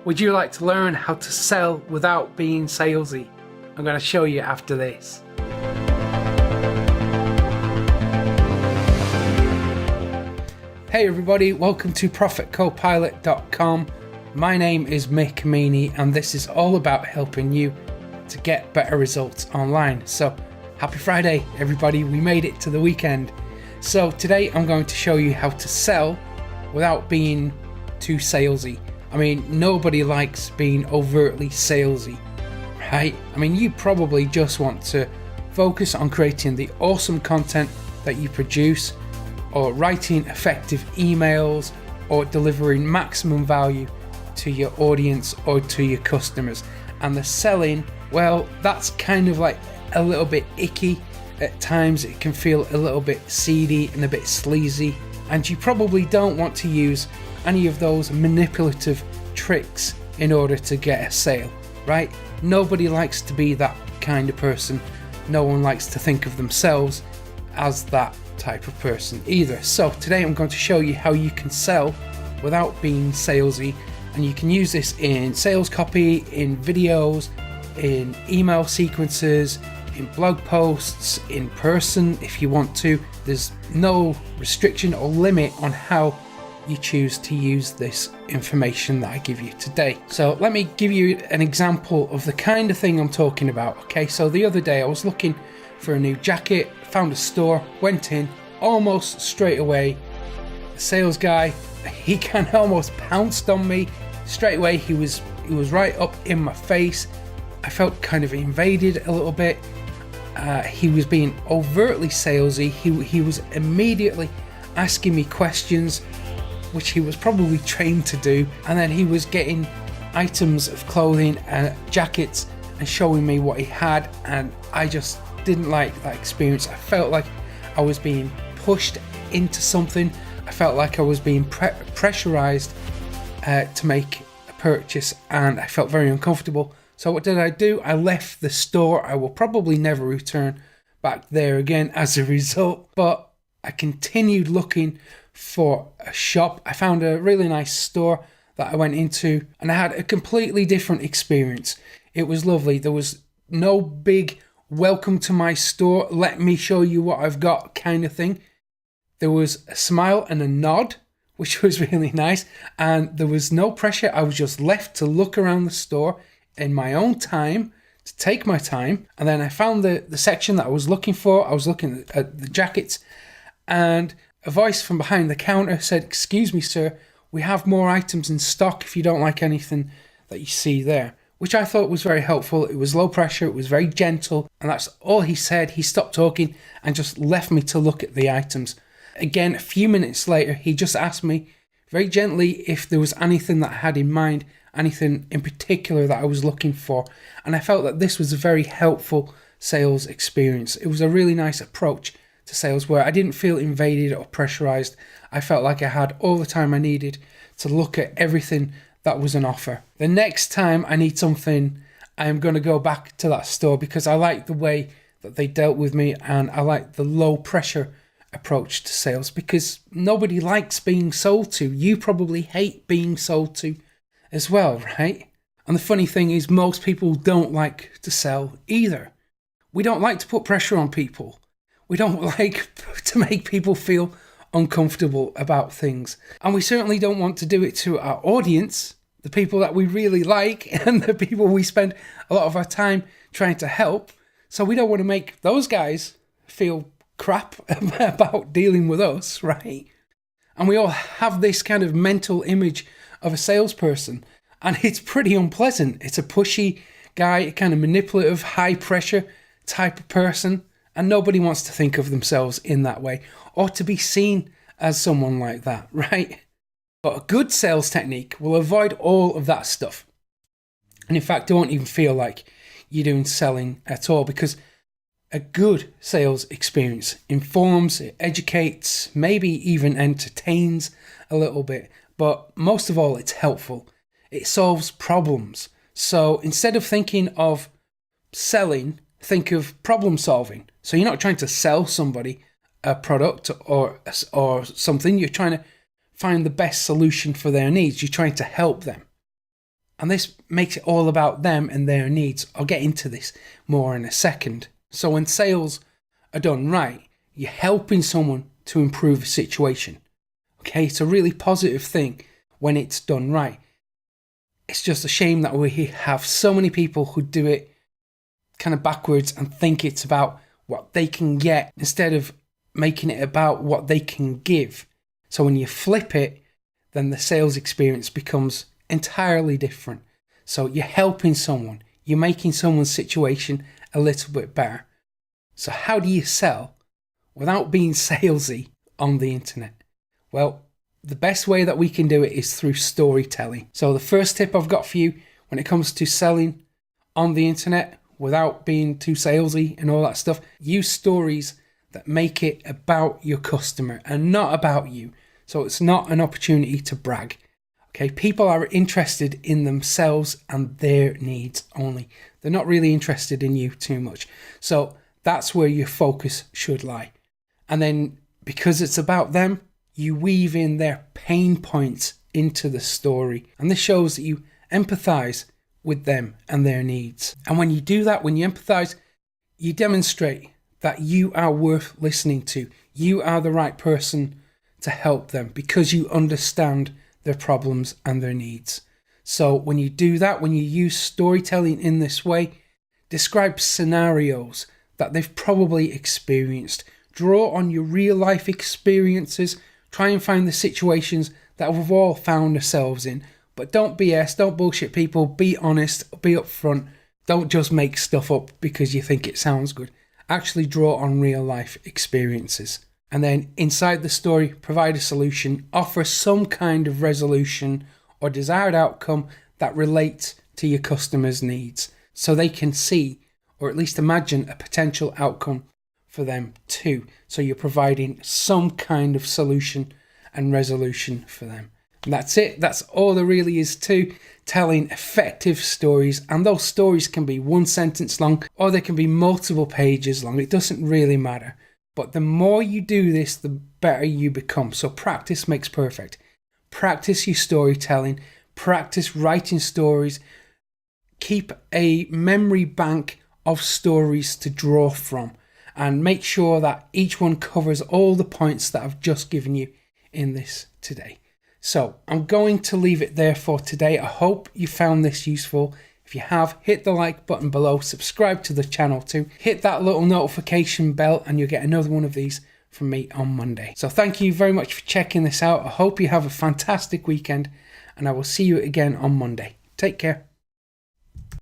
Would you like to learn how to sell without being salesy? I'm going to show you after this. Hey everybody, welcome to ProfitCopilot.com. My name is MICK, MEANEY, and this is all about helping you to get better results online. So happy Friday everybody, we made it to the weekend. So today I'm going to show you how to sell without being too salesy. I mean, nobody likes being overtly salesy, right? I mean, you probably just want to focus on creating the awesome content that you produce, or writing effective emails, or delivering maximum value to your audience or to your customers. And the selling, well, that's kind of like a little bit icky. At times it can feel a little bit seedy and a bit sleazy, and you probably don't want to use any of those manipulative tricks in order to get a sale, right? Nobody likes to be that kind of person. No one likes to think of themselves as that type of person either. So today I'm going to show you how you can sell without being salesy, and you can use this in sales copy, in videos, in email sequences, in blog posts, in person if you want to. There's no restriction or limit on how you choose to use this information that I give you today. So let me give you an example of the kind of thing I'm talking about. Okay, so the other day I was looking for a new jacket, found a store, went in, almost straight away the sales guy, he kind of almost pounced on me straight away. He was right up in my face. I felt kind of invaded a little bit. He was being overtly salesy. He was immediately asking me questions, which he was probably trained to do, and then he was getting items of clothing and jackets and showing me what he had, and I just didn't like that experience. I felt like I was being pushed into something. I felt like I was being pressurized to make a purchase, and I felt very uncomfortable. So what did I do? I left the store. I will probably never return back there again as a result, but I continued looking for a shop. I found a really nice store that I went into, and I had a completely different experience. It was lovely. There was no big welcome to my store, let me show you what I've got kind of thing. There was a smile and a nod, which was really nice, and there was no pressure. I was just left to look around the store in my own time, to take my time, and then I found the section that I was looking for. I was looking at the jackets, and a voice from behind the counter said, "Excuse me, sir, we have more items in stock if you don't like anything that you see there," which I thought was very helpful. It was low pressure, it was very gentle, and that's all he said. He stopped talking and just left me to look at the items. Again, a few minutes later, he just asked me very gently if there was anything that I had in mind, anything in particular that I was looking for, and I felt that this was a very helpful sales experience. It was a really nice approach to sales where I didn't feel invaded or pressurized. I felt like I had all the time I needed to look at everything that was on offer. The next time I need something, I'm going to go back to that store because I like the way that they dealt with me, and I like the low pressure approach to sales because nobody likes being sold to. You probably hate being sold to as well, right? And the funny thing is, most people don't like to sell either. We don't like to put pressure on people. We don't like to make people feel uncomfortable about things. And we certainly don't want to do it to our audience, the people that we really like and the people we spend a lot of our time trying to help. So we don't want to make those guys feel crap about dealing with us, right? And we all have this kind of mental image of a salesperson, and it's pretty unpleasant. It's a pushy guy, a kind of manipulative, high pressure type of person. And nobody wants to think of themselves in that way or to be seen as someone like that, right? But a good sales technique will avoid all of that stuff. And in fact, it won't even feel like you're doing selling at all, because a good sales experience informs, it educates, maybe even entertains a little bit. But most of all, it's helpful. It solves problems. So instead of thinking of selling, think of problem solving. So you're not trying to sell somebody a product or something. You're trying to find the best solution for their needs. You're trying to help them. And this makes it all about them and their needs. I'll get into this more in a second. So when sales are done right, you're helping someone to improve a situation. Okay, it's a really positive thing when it's done right. It's just a shame that we have so many people who do it kind of backwards and think it's about what they can get instead of making it about what they can give. So when you flip it, then the sales experience becomes entirely different. So you're helping someone, you're making someone's situation a little bit better. So how do you sell without being salesy on the internet? Well, the best way that we can do it is through storytelling. So the first tip I've got for you when it comes to selling on the internet without being too salesy and all that stuff, use stories that make it about your customer and not about you. So it's not an opportunity to brag. Okay, people are interested in themselves and their needs only. They're not really interested in you too much. So that's where your focus should lie. And then because it's about them, you weave in their pain points into the story. And this shows that you empathize with them and their needs. And when you do that, when you empathize, you demonstrate that you are worth listening to. You are the right person to help them because you understand their problems and their needs. So when you do that, when you use storytelling in this way, describe scenarios that they've probably experienced. Draw on your real life experiences. Try and find the situations that we've all found ourselves in. But don't BS, don't bullshit people. Be honest, be upfront. Don't just make stuff up because you think it sounds good. Actually draw on real life experiences. And then inside the story, provide a solution, offer some kind of resolution or desired outcome that relates to your customer's needs so they can see or at least imagine a potential outcome for them too. So you're providing some kind of solution and resolution for them. And that's it. That's all there really is to telling effective stories. And those stories can be one sentence long or they can be multiple pages long. It doesn't really matter. But the more you do this, the better you become. So practice makes perfect. Practice your storytelling. Practice writing stories. Keep a memory bank of stories to draw from. And make sure that each one covers all the points that I've just given you in this today. So I'm going to leave it there for today. I hope you found this useful. If you have, hit the like button below, subscribe to the channel too, hit that little notification bell and you'll get another one of these from me on Monday. So thank you very much for checking this out. I hope you have a fantastic weekend and I will see you again on Monday. Take care.